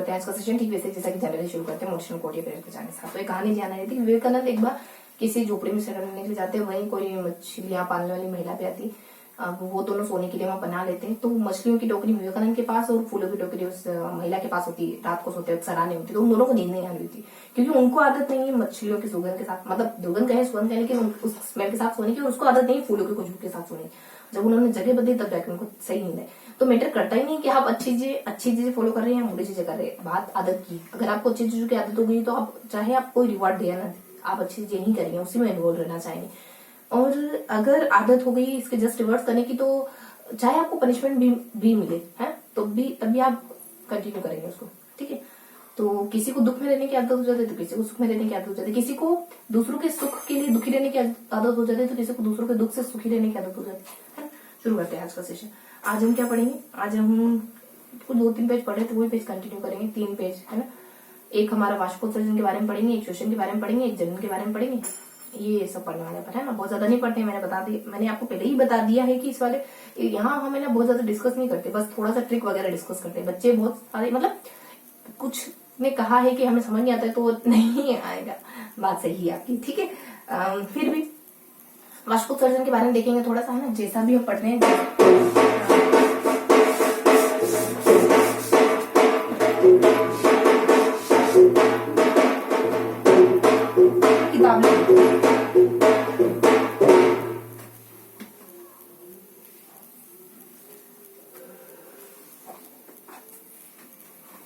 करते हैं आज का सेशन ठीक वैसे जैसा कि जनरली शुरू करते हैं मोटिवेशनल कोट या प्रेरणा के जाने साथ। तो एक कहानी ध्यान आई थी, विवेकानंद एक बार किसी झोपड़ी में सेटल करने के लिए जाते हैं, वहीं कोई मछलियां पालने वाली महिला भी आती। अब वो दोनों सोने के लिए वहां बना लेते हैं। तो मछलियों की टोकरी विवेकानंद के पास और फूलों की टोकरी उस महिला के पास होती है। रात को सोते वक्त सराहने होती, तो उन दोनों को नींद नहीं आ रही थी क्योंकि उनको आदत नहीं है मछलियों की सुगंध के साथ, मतलब दुर्गंध कहे सुगंध कहे, लेकिन उस स्मेल के साथ सोने की, और उसको आदत नहीं फूलों की खुशबू के साथ सोने की। जब उन्होंने जगह बदली तब जाके उनको सही नींद है। तो मैटर करता ही नहीं कि आप अच्छी चीजें फॉलो कर रहे हैं या बुरी चीजें कर रहे हैं, बात आदत की। अगर आपको अच्छी चीजों की आदत हो गई तो आप चाहे आप कोई रिवॉर्ड दे ना दे, आप अच्छी चीजें ही करेंगे, उसी में इन्वॉल्व रहना चाहेंगे। और अगर आदत हो गई इसके जस्ट रिवर्स करने की, तो चाहे आपको पनिशमेंट भी मिले है तो तभी आप कंटिन्यू करेंगे उसको, ठीक है। तो किसी को दुख में रहने की आदत हो जाती है तो किसी को सुख में रहने की आदत हो जाती है, किसी को दूसरों के सुख के लिए दुखी रहने की आदत हो जाती है तो किसी को दूसरों के दुख से सुखी रहने की आदत हो जाती है। शुरू करते हैं आज का सेशन। आज हम क्या पढ़ेंगे, आज हम कुछ 2-3 पेज पढ़े थे, वही पेज कंटिन्यू करेंगे, 3 पेज है ना। एक हमारा वाष्पोत्सर्जन के बारे में पढ़ेंगे, एक शोषण के बारे में पढ़ेंगे, एक जनन के बारे में पढ़ेंगे। ये सब पढ़ने वाले पर है ना, बहुत ज्यादा नहीं पढ़ते, मैंने आपको पहले ही बता दिया है कि इस वाले यहाँ हम है ना बहुत ज्यादा डिस्कस नहीं करते, बस थोड़ा सा ट्रिक वगैरह डिस्कस करते हैं। बच्चे बहुत सारे मतलब कुछ ने कहा है कि हमें समझ नहीं आता है, तो वो नहीं आएगा, बात सही है आपकी, ठीक है। फिर भी वाष्पोत्सर्जन के बारे में देखेंगे थोड़ा सा, है ना, जैसा भी हम पढ़ रहे हैं। किताब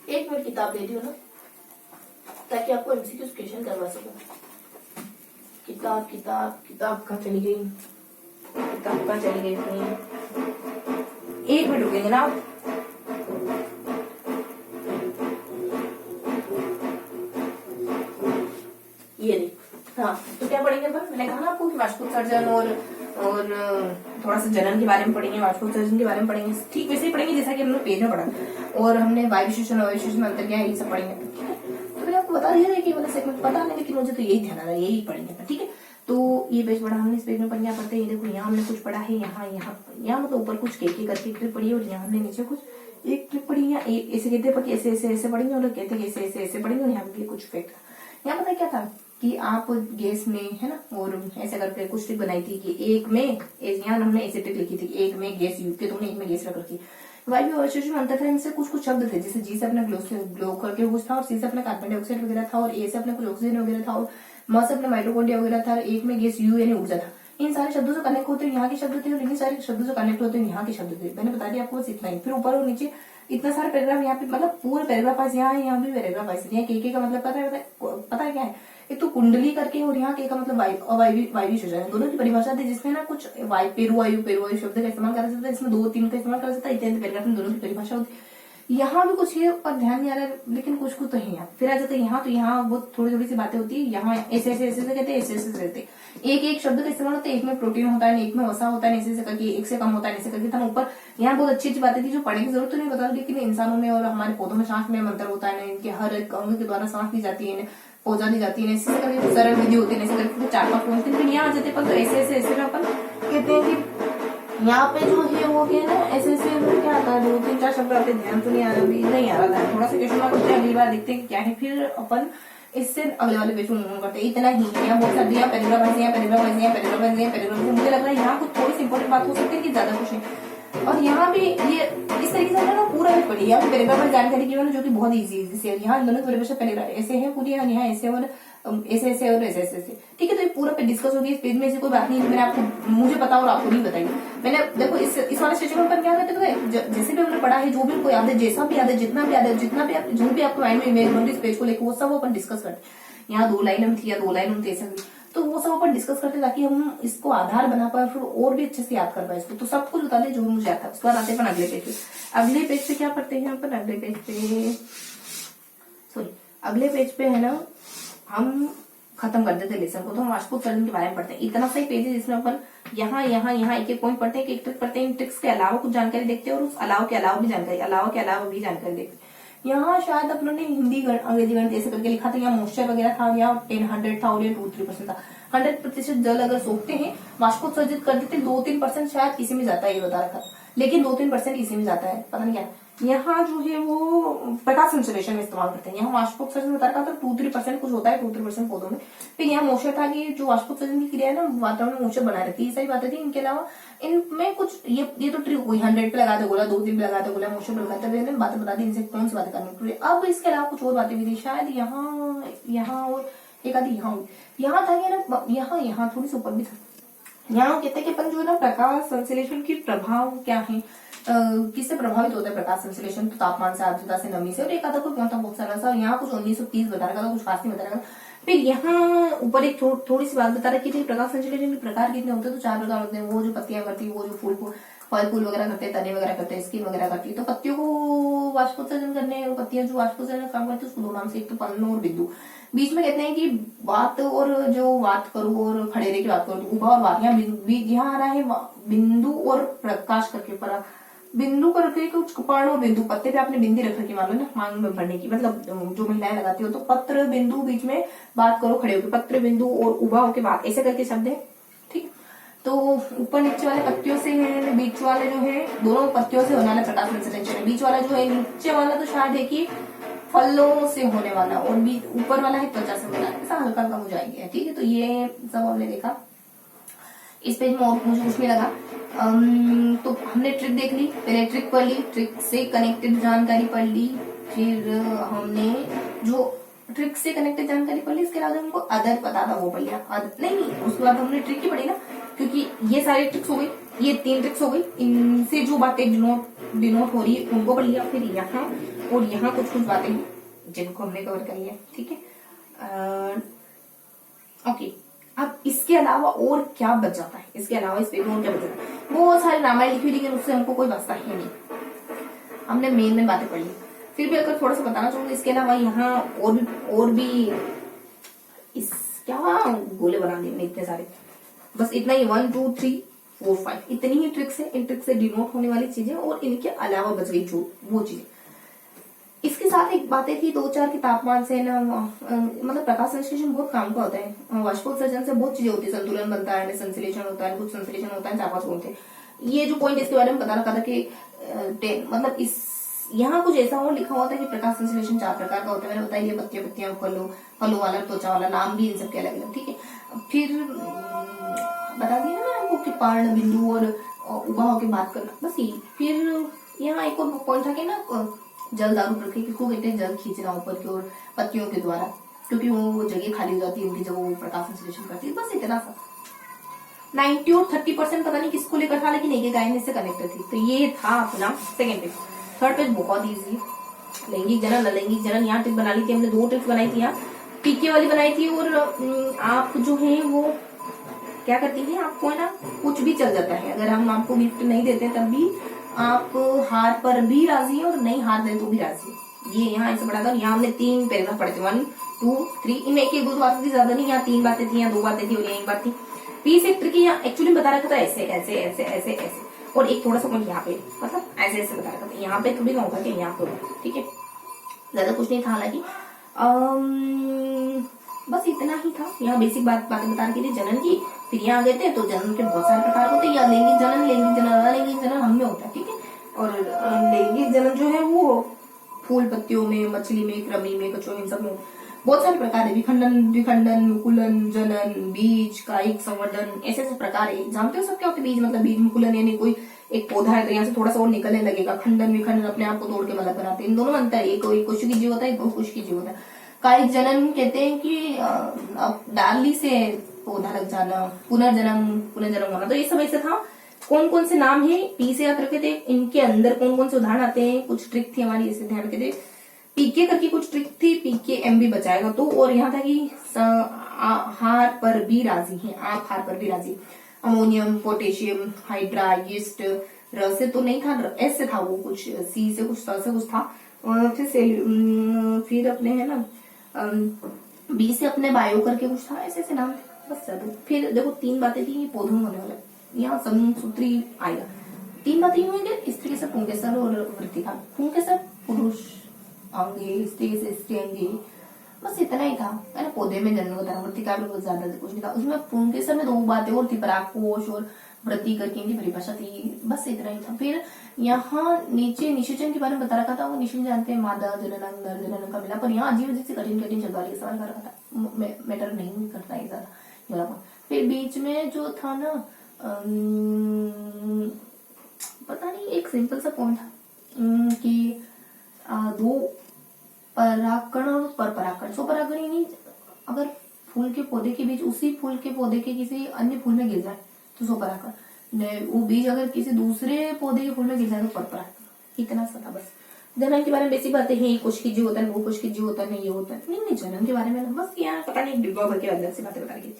एक मिनट किताब दे दी हो ना, ताकि आपको एमसीक्यू क्वेश्चन करवा सकूं। किताब किताब किताब कहाँ चली गई, किताब कहाँ चली गई अपनी, 1 मिनट रुकेंगे ना आप। ये नहीं, हाँ तो क्या पढ़ेंगे अपन, मैंने कहा ना आपको कि वाष्पोत्सर्जन और थोड़ा सा जनन के बारे में पढ़ेंगे, वाष्पोत्सर्जन के बारे में पढ़ेंगे, ठीक वैसे ही पढ़ेंगे जैसा कि हमने पेज में पढ़ा, और हमने वायु विशेषण और विशेषण अंतर क्या है ये सब पढ़ेंगे, ठीक है। तो मैंने आपको बता दिया है कि मतलब सेगमेंट पता नहीं, लेकिन मुझे तो यही ध्यान आ रहा है, यही पढ़ेंगे, ठीक है। तो ये पेज पढ़ा हमने, इस पेज में अपन क्या पढ़ते हैं, देखो यहाँ हमने कुछ पढ़ा है, यहाँ मतलब ऊपर कुछ के करके क्लिप पढ़ी है, और यहाँ हमने नीचे कुछ एक क्लिप पढ़ी है। ऐसे कहते हैं ऐसे ऐसे ऐसे पढ़ेंगे, और कहते हैं ऐसे ऐसे ऐसे पढ़ेंगे, और यहाँ पे कुछ फैक्ट। यहाँ पता क्या था कि आप गैस में है ना, और ऐसे करके कुछ ट्रिक बनाई थी कि एक में यहाँ हमने ऐसे ट्रिक लिखी थी, एक में गैस यूज के, तुमने एक में गैस रख रखी। वायु और विशेषण अंतर था, इनसे कुछ शब्द थे, जैसे जी से अपने ग्लो करके कुछ था, और सी से अपने कार्बन डाइऑक्साइड वगैरह था, और ए से अपने कुछ ऑक्सीजन वगैरह था, और म से अपने माइटोकॉन्ड्रिया वगैरह था, और एक में गैस यू यानी ऊर्जा था। इन सारे शब्दों से कनेक्ट होते हैं यहाँ के शब्द थे, और इन सारे शब्दों से कनेक्ट होते हैं यहाँ के शब्द थे। मैंने बता दिया आपको बस इतना ही। फिर ऊपर और नीचे इतना सारा पैराग्राफ यहाँ पे, मतलब पूरा पैराग्राफ पास यहाँ है, यहाँ भी पैराग्राफ पास है। के का मतलब पता है क्या है, एक तो कुंडली करके, और यहाँ के का मतलब वायु शोषण, दोनों की परिभाषा थी, जिसमें ना कुछ पेरुवायु शब्द का इस्तेमाल कर सकता है, इसमें 2-3 का इस्तेमाल कर सकता है, इतने पैराग्राफ में दोनों की परिभाषा होती है। यहाँ भी कुछ है पर ध्यान नहीं आ रहा है, लेकिन कुछ तो है यहाँ। फिर आ जाता है यहाँ, तो यहाँ बहुत थोड़ी सी बातें होती है। यहाँ ऐसे ऐसे कहते हैं, ऐसे ऐसे रहते हैं, एक शब्द का इस्तेमाल होता है, एक में प्रोटीन होता है, एक में वसा होता है, ऐसे करके एक से कम होता है, ऐसे करके था ऊपर। यहाँ बहुत अच्छी बातें थी जो पढ़ने की जरूरत तो नहीं बता, लेकिन इंसानों में और हमारे पौधों में सांस में अंतर होता है, इनके हर एक अंग के द्वारा सांस ली जाती है, पौधा दी जाती है, ऐसे करके सरल विधि होती है, ऐसे करके 4-5 पॉइंट। फिर यहाँ आ जाते पर तो ऐसे में अपन कहते हैं कि यहाँ पे जो है वो है ना, ऐसे क्या आता है, 2-3-4 शब्द आते, ध्यान तो नहीं आ रहा, नहीं आ रहा था, थोड़ा सा क्वेश्चन मार्क होते हैं, अगली बार देखते हैं क्या है, फिर अपन इससे अगले वाले पेज में करते हैं। इतना ही यहाँ बहुत सारी पैराग्राफ मुझे लग रहा है यहाँ कुछ थोड़ी सी इंपॉर्टेंट बात हो सकती है कि ज्यादा कुछ है। और यहाँ भी ये इस तरीके से ना पूरा भी पढ़ी, यहाँ पैराग्राफ जानकारी की जो कि बहुत इजी से है। यहाँ दोनों परिभाषा पैराग्राफ ऐसे है पूरी, यहाँ ऐसे और ऐसे और ऐसे, ठीक है। तो ये पूरा पे डिस्कस होगी इस पेज में, ऐसी कोई बात नहीं मैंने आपको, मुझे पता और आपको नहीं बताई। मैंने देखो इस वाले सेशन में अपन क्या करते थे, जैसे भी हमने पढ़ा है, जो भी आपको याद है, जैसा भी याद है, जितना भी याद है, जो भी आपको माइंड में इमेज बन रही इस पेज को लेकर, वो सब अपन डिस्कस करते। यहाँ 2 लाइन थी या 2 लाइन थी, ऐसा तो वो सब अपन डिस्कस करते ताकि हम इसको आधार बना पाए, फिर और भी अच्छे से याद कर पाए इसको। तो सब कुछ बता दे जो मुझे आता है। उसके बाद आते हैं अगले पेज पे। अगले पेज पे क्या पढ़ते हैं अपन, अगले पेज पे है ना, हम खत्म कर देते लेसन को, तो हम वाष्पोत्सर्जन के बारे में पढ़ते हैं। इतना सही पेज है जिसमें अपन यहाँ एक पॉइंट पढ़ते हैं, एक ट्रिक पढ़ते हैं, इन ट्रिक्स के अलावा कुछ जानकारी देखते हैं, और उस अलावा के अलावा भी जानकारी देखते हैं। यहाँ शायद अपने हिंदी अंग्रेजी गणित ऐसे करके लिखा था, यहाँ मॉइस्चर वगैरह था, यहाँ 100 था, और ये 2-3% था। 100% जल अगर सोखते हैं, वाष्पोत्सर्जित कर देते, 2-3% शायद इसी में जाता है, ये बता रखा, लेकिन 2-3% इसी में जाता है, पता नहीं क्या। यहाँ जो है वो प्रकाश संश्लेषण में इस्तेमाल करते हैं। यहाँ वाष्पोत्सर्जन बता रखा था 2-3% कुछ होता है 2-3% पौधों में। फिर यहाँ मोशर था कि जो वाष्पोत्सर्जन की क्रिया है ना वातावरण में मोशर बना रहती है, ये सारी बातें थी। इनके अलावा इनमें कुछ ये तो ट्रिक हुई 100 पे लगाते बोला, 2-3 पे लगाते बोला, मोशर पे लगाते हुए बातें बता दी, इनसे कौन सी बातें करनी। अब इसके अलावा कुछ और बातें भी थी शायद यहाँ और एक आधी यहाँ था ना, यहाँ थोड़ी सी ऊपर भी था। यहाँ कहते हैं कि अपन जो है ना प्रकाश संश्लेषण की प्रभाव क्या है, किससे प्रभावित होता है प्रकाश संश्लेषण, तो तापमान से, आर्द्रता से, नमी से, और एक आधा कोई कौन था बहुत सारा सा। यहाँ कुछ 1930 बता रखा था, कुछ खास नहीं बता रखा। फिर यहाँ ऊपर एक थोड़ी सी बात बता रखी थी, प्रकाश संश्लेषण के प्रकार कितने होते हैं, तो 4 प्रकार होते हैं। वो जो पत्तियां करती है, वो जो फल फूल वगैरह करते हैं, तने वगैरह करते हैं, स्किन वगैरह करती है। तो पत्तियों को वाष्पोत्सर्जन करने, पत्तियां जो वाष्पोत्सर्जन काम करती है उसको 2 नाम से, एक तो पर्ण और बिंदु। बीच में कहते हैं कि वात और जो वात करो और खड़ेरे की बात करो, तो उभा और वात। यहाँ आ रहा है बिंदु और प्रकाश करके पर बिंदु को रखे कुछ पर्ण और बिंदु, पत्ते पे आपने बिंदी रख रखी मान लो ना मांग में भरने की, मतलब जो महिलाएं लगाती हो। तो पत्र बिंदु बीच में बात करो खड़े होकर, पत्र बिंदु और उभा होके बात, ऐसे करके शब्द है। ठीक, तो ऊपर नीचे वाले पत्तियों से है, बीच वाले जो है दोनों पत्तियों से होने वाला प्रकाश संश्लेषण है। बीच वाला जो है, नीचे वाला तो शायद है कि फलों से होने वाला, और ऊपर वाला है त्वचा से होने वाला, ऐसा हल्का हल्का मुझे आइडिया है। ठीक है, तो ये सब हमने देखा। इस पेज में और मुझे कुछ नहीं लगा। तो हमने ट्रिक देख ली, पहले ट्रिक पढ़ ली, ट्रिक से कनेक्टेड जानकारी पढ़ ली, फिर हमने जो ट्रिक से कनेक्टेड जानकारी पढ़ ली, इसके अलावा हमको अदर पता था वो पढ़ लिया। नहीं, उसके बाद हमने ट्रिक ही पढ़ी ना, क्योंकि ये सारी ट्रिक्स हो गई, ये 3 ट्रिक्स हो गई, इनसे जो बातें डिनोट हो रही है उनको पढ़ लिया। फिर यहाँ और यहाँ कुछ बातें जिनको हमने कवर कर लिया। ठीक है, ओके। अब इसके अलावा और क्या बच जाता है, इसके अलावा इस पेपर में क्या बच जाता है, वो सारे रामायण लिखी, लेकिन उससे हमको कोई वास्ता ही नहीं। हमने मेन बातें पढ़ ली। फिर भी अगर थोड़ा सा बताना चाहूंगी इसके अलावा यहाँ और भी इस क्या गोले बना दिए मैंने इतने सारे, बस इतना ही 1 2 3 4 5 इतनी ही ट्रिक्स है। इन ट्रिक्स से डिनोट होने वाली चीजें और इनके अलावा बच गई जो वो चीजें। इसके साथ एक बातें थी 2-4 के तापमान से ना, मतलब प्रकाश संश्लेषण बहुत काम का होता है। वाष्पोत्सर्जन से बहुत चीजें होती है, संतुलन बनता है, संश्लेषण होता है, कुछ संश्लेषण होता है, 4-5 होते हैं। ये जो पॉइंट इसके बारे में बता रखा था कि मतलब इस यहाँ कुछ ऐसा और लिखा हुआ था कि प्रकाश संश्लेषण 4 प्रकार का होता है। मैंने बताया पत्तियां फलों वाला, त्वचा वाला, नाम भी इन सबके अलग अलग। ठीक है, फिर बता दिया ना आपको कि पर्ण बिंदु और उभा होकर बात करना, बस ये। फिर यहाँ एक और पॉइंट था कि ना जल दारू प्रक्रिया किसको कहते हैं, जल खींचना ऊपर की ओर पत्तियों के द्वारा, क्योंकि वो जगह खाली हो जाती है उनकी जब वो प्रकाश संश्लेषण करती है। बस इतना सा। 90 और 30% पता नहीं किसको लेकर था, लेकिन एक गायन से कनेक्टेड थी। तो ये था अपना सेकेंड पेज। थर्ड पेज बहुत ईजी, लैंगिक जनन अलैंगिक जनन। यहाँ ट्रिक बना ली थी हमने, 2 ट्रिक्स बनाई थी यहाँ, पीके वाली बनाई थी। और आप जो है वो क्या करती है, आपको है ना कुछ भी चल जाता है, अगर हम आपको गिफ्ट नहीं देते तब भी आप हार पर भी राजी है और नहीं हार दे तो भी राजी। ये यहाँ ऐसे पढ़ा था। यहाँ हमने 3 पैराग्राफ पढ़े थे, 1 2 3। इनमें एक 2 बातें थी, ज्यादा नहीं। यहाँ 3 बातें थी, यहाँ 2 बातें थी और यहाँ 1 बात थी। पी सेक्टर की यहाँ एक्चुअली बता रखा था ऐसे ऐसे ऐसे ऐसे ऐसे, और एक थोड़ा सा पॉइंट यहाँ पे, मतलब ऐसे ऐसे बता रखा था। यहाँ पे थोड़ी ना होगा कि यहाँ पे होगा। ठीक है, ज्यादा कुछ नहीं था हालांकि, बस इतना ही था। यहाँ बेसिक बातें बता रखी थी जनन की। फिर यहाँ आ गए थे तो जनन के बहुत सारे प्रकार होते हैं। या लैंगिक जनन अलैंगिक जनन हमने होता है। ठीक है, और लैंगिक जनन जो है वो फूल पत्तियों में, मछली में, कृमि में, कछुआ में, इन सब में बहुत सारे प्रकार है। विखंडन, मुकुलन, जनन, बीज, कायिक संवर्धन, ऐसे ऐसे प्रकार है। जानते हो सब क्या होते हैं बीज, मतलब बीज मुकुलन यानी कोई एक पौधा है तो यहाँ से थोड़ा सा और निकलने लगेगा। खंडन विखंडन अपने आप को तोड़ के मदद बनाते हैं। इन दोनों में अंतर है, एक कोशिकी जीव होता है, एक बहुकोशिकी जीव होता है। कायिक जनन कहते हैं कि डाली से पौधा लग जाना, पुनर्जन्म होना। तो ये सब ऐसे था। कौन कौन से नाम है पी से याद रखे थे, इनके अंदर कौन कौन से उदाहरण आते हैं, कुछ ट्रिक थी हमारी, इसे ध्यान रखे थे। पीके करके कुछ ट्रिक थी, पीके एम भी बचाएगा तो। और यहाँ था कि हार पर भी राजी है, आप हार पर भी राजी। अमोनियम, पोटेशियम, हाइड्रा, यीस्ट, र से तो नहीं था, एस से था वो, कुछ सी से कुछ, स से कुछ था। फिर अपने है ना बी से अपने बायो करके कुछ था, ऐसे ऐसे नाम थे बस सब। फिर देखो 3 बातें थी, ये पौधों में होने वाला, यहाँ समसूत्री आएगा। 3 बातें हुई, स्त्री से पुंकेसर और वृत्तिकाल। पुंकेसर पुरुष अंगे, स्त्री से स्त्री अंगे, बस इतना ही था, है ना। पौधे में जन्म होता है, वृत्तिकाल में बहुत ज्यादा कुछ नहीं था। उसमें पुंकेसर में 2 बातें और थी, परागकोश और वृद्धि करके इनकी परिभाषा थी, बस इतना ही था। फिर यहाँ नीचे निषेचन के बारे में बता रखा था, वो निषेचन जानते हैं, मादा जननम नर जननम का मिला, पर यहाँ अजीब अजीब से कठिन कठिन शब्द वाले सवाल कर रखा था, मैटर नहीं करता है ज्यादा ये वाला। फिर बीच में जो था ना पता नहीं, एक सिंपल सा पॉइंट था कि दो परागकण और परपरागकण। स्वपरागकण यानी अगर फूल के पौधे के बीज उसी फूल के पौधे के किसी अन्य फूल में गिर जाए तो स्वपरागकण, वो बीज अगर किसी दूसरे पौधे के फूल में गिर जाए तो परपरागकण। इतना सा था बस। जनन के बारे में बेसिक बातें हैं, कोशिकीय जीव होता है, वो कोशिकीय जीव होता है, नहीं ये होता है, नहीं जनन के बारे में बस यहाँ पता नहीं डिब्बा भर के अंदर से बातें बता रही,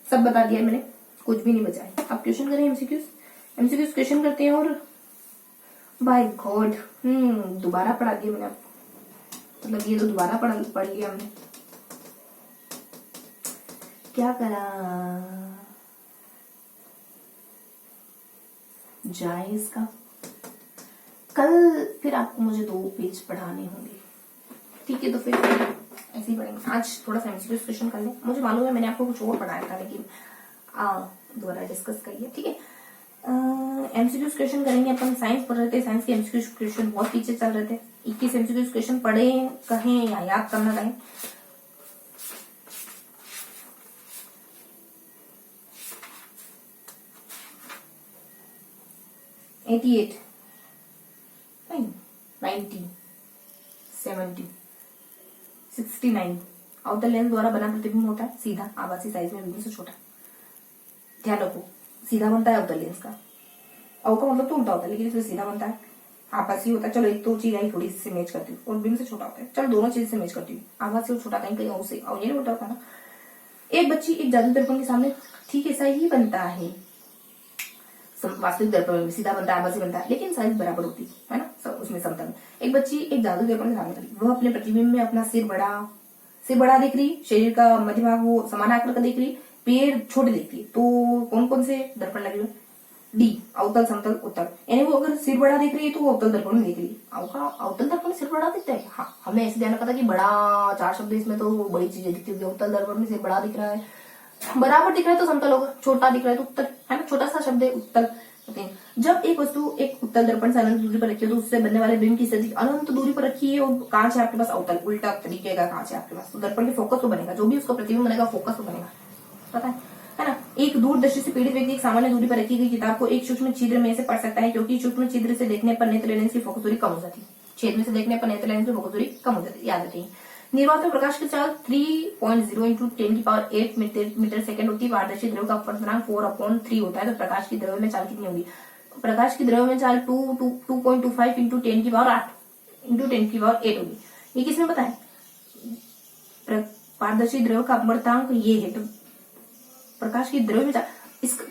सब बता दिया मैंने, कुछ भी नहीं बचा है। अब क्वेश्चन करें, एमसीक्यूज क्वेश्चन करते हैं। और बाय गॉड दोबारा पढ़ा दिया मैंने आपको, मतलब ये तो दोबारा पढ़ लिया हमने, क्या करा जाए इसका। कल फिर आपको मुझे 2 पेज पढ़ाने होंगे, ठीक है? तो फिर ऐसे ही पढ़ेंगे। आज थोड़ा सा एमसीक्यू क्वेश्चन कर लें। मुझे मालूम है मैंने आपको कुछ और पढ़ाया था, लेकिन दोबारा डिस्कस करिए, ठीक है? एमसीक्यू क्वेश्चन करेंगे अपन। साइंस पढ़ रहे थे, साइंस के एमसीक्यू क्वेश्चन बहुत पीछे चल रहे थे। 21 एमसीक्यू क्वेश्चन पढ़े कहें या याद करना कहें। नहीं 90 70 69 अवतल लेंस द्वारा बना प्रतिबिंब होता है सीधा, आभासी साइज में बिंदु से छोटा। ध्यान रखो, सीधा बनता है अवतल लेंस का, अव का मतलब तो उल्टा होता है, लेकिन इसमें सीधा बनता है, आभासी होता है। चलो एक तो चीज आई थोड़ी से मैच करती हूँ, और बिंदु से छोटा होता है। चलो दोनों चीज से मैच करती हूँ, आभासी और छोटा कहीं कहीं और से, और ये उल्टा होता है ना। एक बच्ची एक जादू दर्पण के सामने ठीक ऐसा ही बनता है, वास्तविक दर्पण में सीधा बनता है, आभासी बनता है, लेकिन साइज बराबर होती है ना, उसमें समतल में। एक बच्ची एक जादू दर्पण के सामने खड़ी, वह अपने प्रतिबिंब में अपना सिर बड़ा देख रही, शरीर का मध्य भाग वो समान आकार का देख रही, पैर छोटे देखती है। तो कौन कौन से दर्पण लगे हुए? डी अवतल, समतल, उत्तल। यानी वो अगर सिर बड़ा देख रही है तो वो अवतल दर्पण में देख रही है। अवतल दर्पण में सिर बड़ा दिखता है। हाँ, हमने ऐसे ध्यान रखा था कि बड़ा 4 शब्द इसमें तो बड़ी चीजें दिखती होगी। अवतल दर्पण में सिर बड़ा दिख रहा है, बराबर दिख रहा है तो समतल होगा, छोटा दिख रहा है तो उत्तल, है ना? छोटा सा शब्द है उत्तल। जब एक वस्तु एक उत्तल दर्पण से अनंत दूरी पर रखी है तो उससे बनने वाले बिंब की स्थिति अनंत दूरी पर रखी है, और कांच है आपके पास अवतल, उल्टा तरीके का कांच है आपके पास, तो दर्पण के फोकस तो बनेगा, जो भी उसका प्रतिबिंब बनेगा फोकस तो बनेगा, पता है ना? एक दूरदर्शी से पीड़ित व्यक्ति एक सामान्य दूरी पर रखी गई किताब को एक सूक्ष्म छिद्र में से पढ़ सकता है, क्योंकि सूक्ष्म छिद्र से देखने पर नेत्र लेंस की फोकस दूरी कम हो जाती है। छेद में से देखने पर नेत्र लेंस की फोकस दूरी कम हो जाती है, याद रखिए। निर्वात में प्रकाश की चाल 3.0 इंटू 10⁸ मीटर सेकंड होती है। पारदर्शी द्रव्य का अपवर्तनांक 4/3 होता है, तो प्रकाश की द्रव्य में चाल कितनी होगी? प्रकाश की द्रव्य में चाल 2.25 इंटू 10⁸ इंटू 10⁸ होगी। ये किसने बताया? पारदर्शी द्रव्य का अपवर्तनांक ये है, तो प्रकाश की द्रव्य में चाल,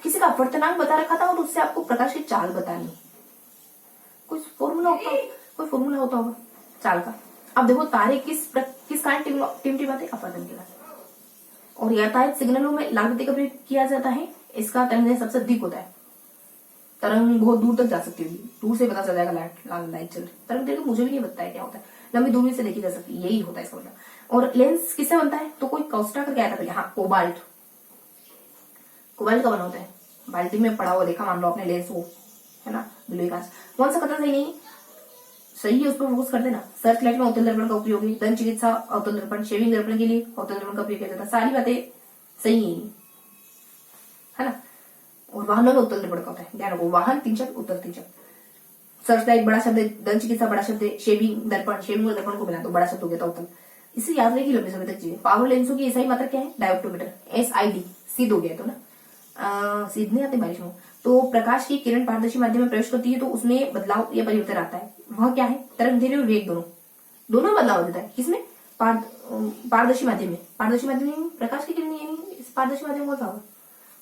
किसी का अपवर्तनांक बता रखा था और उससे आपको प्रकाश की चाल बतानी। कोई फॉर्मूला होता होगा चाल का। अब देखो तारे किस कारण टिमटिमाते? अपवर्तन के बाद। और यातायात सिग्नलों में लाल बत्ती का प्रयोग किया जाता है, इसका तरंग सबसे अधिक होता है, तरंग बहुत दूर तक जा सकती होगी, दूर से पता चल जाएगा लाइट चल रही। तरंग दैर्घ्य मुझे भी नहीं पता है क्या होता है, लंबी दूरी से देखी जा सकती है, यही होता है इसका मतलब। और लेंस किससे बनता है? तो कोई कॉस्टा का क्या था? हाँ, कोबाल्ट का बना होता है, बाल्टी में पड़ा हुआ देखा मान लो आपने लेंस, वो है ना बिलोई कांच। कौन सा कथन सही नहीं सही है उस पर फोकस कर देना। सर्च लाइट में अवतल दर्पण का उपयोग है, दंत चिकित्सा अवतल दर्पण, शेविंग दर्पण के लिए अवतल दर्पण का उपयोग किया जाता है। सारी बातें सही है ना। और वाहनों में उत्तल दर्पण का होता है, ध्यान रखो, वाहन 3 शब्द, उत्तल 3 शब्द। सर्च लाइट बड़ा शब्द है, दंत चिकित्सा बड़ा शब्द है, शेविंग दर्पण को मिला तो बड़ा शब्द हो गया था उत्तल। इसे याद रखिए लंबे समय तक चीजें। पावर लेंसों की एसआई मात्रा क्या है? डायोप्टोमीटर, SID, सिद्ध हो गया तो ना, सिद्ध नहीं आते बारिश में। तो प्रकाश की किरण पारदर्शी माध्यम में प्रवेश करती है तो उसमें बदलाव या परिवर्तन आता है, वह क्या है? तरंग दैर्घ्य और वेग दोनों बदलाव देता है। किसमें? पारदर्शी माध्यम में। पारदर्शी माध्यम में प्रकाश की किरण, यानी पारदर्शी माध्यम कौन सा होगा?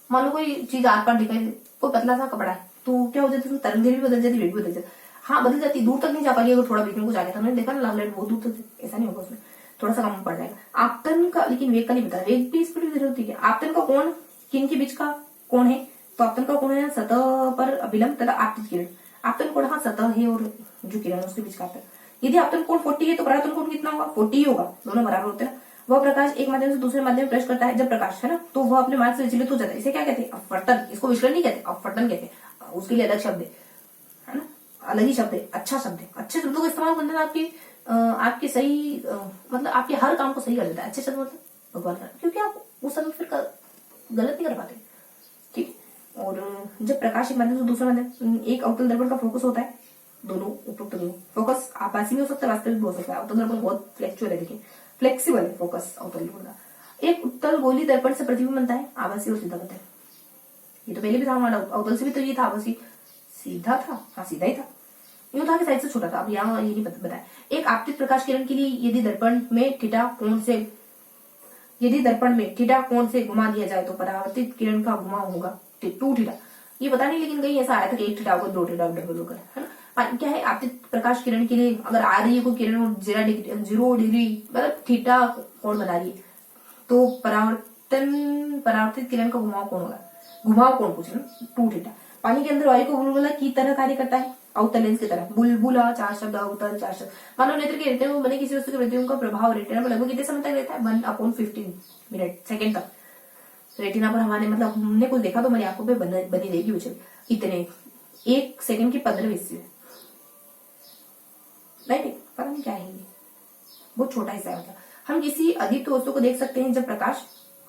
मान लो कोई चीज आर पार दिखाई दे, कोई पतला सा कपड़ा है, तो क्या हो जाती है? तरंग दैर्घ्य भी बदल जाती, वेग भी बदल जाती। हाँ बदल जाती, दूर तक नहीं जा पाएगी अगर थोड़ा बीच में कुछ आ गया था। हमने देखा ना लाल लाइट बहुत दूर तक, ऐसा नहीं होगा, उसमें थोड़ा सा कम पड़ जाएगा। आपतन का लेकिन वेग का नहीं पता, वेग भी स्पीड भी होती है। आपतन का कोण किन के बीच का कोण है? तो आपतन का कोण है सतह पर अभिलंब तथा आपतित किरण। आपतन कोण हाँ सतह है और जो किरण है उसके बीच का आपतन। यदि आपतन कोण 40 है तो परावर्तन कोण कितना होगा? 40 होगा, दोनों बराबर होते हैं। वह प्रकाश एक माध्यम से दूसरे माध्यम में प्रवेश करता है जब प्रकाश है ना, तो वह अपने मार्ग से विचलित हो जाता है। इसे क्या कहते हैं? अपवर्तन। इसको विचलन नहीं कहते, अपवर्तन कहते हैं। उसके लिए अलग शब्द है ना, अलग ही शब्द है, अच्छा शब्द है। अच्छे शब्दों का इस्तेमाल करना आपके सही मतलब आपके हर काम को सही कर देता है। अच्छे शब्द मतलब भगवान का, क्योंकि आप उस समय फिर गलत नहीं कर पाते। ठीक। और जब प्रकाश एक माध्यम से दूसरे माध्यम, एक अवतल दर्पण का फोकस होता है, दोनों उपरोक्त दोनों फोकस आभासी भी हो सकता है, वास्तविक भी हो सकता है। अवतल दर्पण बहुत फ्लेक्चुअल है, देखिए फ्लेक्सिबल है फोकस अवतल दर्पण का। एक उत्तल गोली दर्पण से प्रतिबिंब बनता है, आभासी और सीधा बनता है। ये तो पहले भी था हमारा, अवतल से भी तो ये था आभासी, सीधा था, हाँ सीधा ही था। यूं था कि साइज से छोटा था। अब यहाँ ये नहीं बताया। एक आपतित प्रकाश किरण के लिए यदि दर्पण में थीटा कोण से घुमा दिया जाए तो परावर्तित किरण का घुमाव होगा 2 थीटा। ये पता नहीं, लेकिन कहीं ऐसा आया था कि 1 थीटा होगा, 2 थीटा डबल होकर, है ना। क्या है, आपतित प्रकाश किरण के लिए अगर आ रही है कोई किरण और 0 डिग्री मतलब थीटा कोण बना रही है, तो परावर्तित किरण का घुमाव कोण होगा, घुमाव कोण पूछ रहे 2 थीटा। पानी के अंदर वायु को बुलबुला की तरह कार्य करता है, अवतल लेंस की तरह। बुलबुला 4 शब्द, अवतल 4 शब्द। मानव नेत्र के रेटिना में बने किसी वस्तु के रेटिना का प्रभाव रेटिना पर लगभग कितने समय तक रहता है? 1/15 मिनट सेकेंड तक रेटिना पर हमारे मतलब हमने कुछ देखा तो हमारी आंखों पे बनी रहेगी वो छवि। इतने 1 सेकेंड की 15 हिस्से, नहीं पता नहीं क्या है ये, बहुत छोटा हिस्सा है। मतलब हम किसी अधिक वस्तु को देख सकते हैं जब प्रकाश,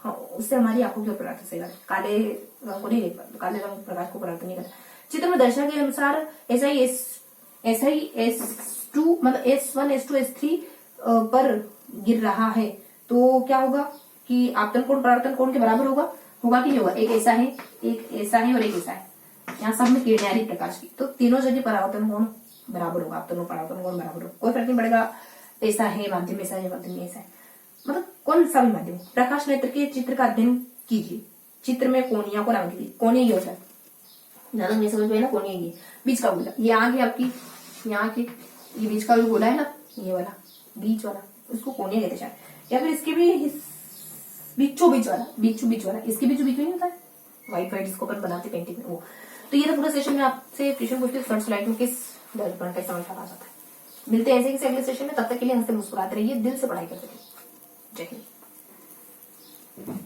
हाँ, उससे हमारी आंखों की परावर्तन सही बात है। काले रंग को नहीं देख पाते, काले रंग प्रकाश को परावर्तन नहीं करता। चित्र में दर्शा के अनुसार ऐसा ही S2 मतलब S1 S2 S3 पर गिर रहा है, तो क्या होगा कि आपतन कोण परावर्तन कोण के बराबर होगा कि नहीं होगा? एक ऐसा है, एक ऐसा है और एक ऐसा है। यहाँ सब में किरणें आ रही प्रकाश की, तो तीनों जगह परावर्तन कोण बराबर होगा, आपतन परावर्तन कोण बराबर होगा, कोई फर्क नहीं पड़ेगा। ऐसा है माध्यम, ऐसा है माध्यम, ऐसा है मतलब कौन सा भी माध्यम। प्रकाश नेत्र के चित्र का अध्ययन कीजिए। चित्र में कोणिया को नाम कीजिए। कोणीय ये होता है, ज्यादा नहीं समझ में ना, कोणीय ये बीच का गोला, ये आगे आपकी यहाँ की ये बीच का जो गोला है ना, ये वाला बीच वाला, उसको कोणीय कहते हैं। या फिर इसके भी बीचों बीच वाला, इसके बीच में नहीं होता है व्हाइट इसको अपन बनाते पेंटिंग में वो। तो ये तो पूरा सेशन में आपसे क्वेश्चन पूछते फर्स्ट स्लाइड में किस दर्पण का इस्तेमाल करा जाता है। मिलते हैं ऐसे किसी अगले सेशन में, तब तक के लिए हंसते मुस्कुराते रहिए, दिल से पढ़ाई करते रहिए। जय हिंद।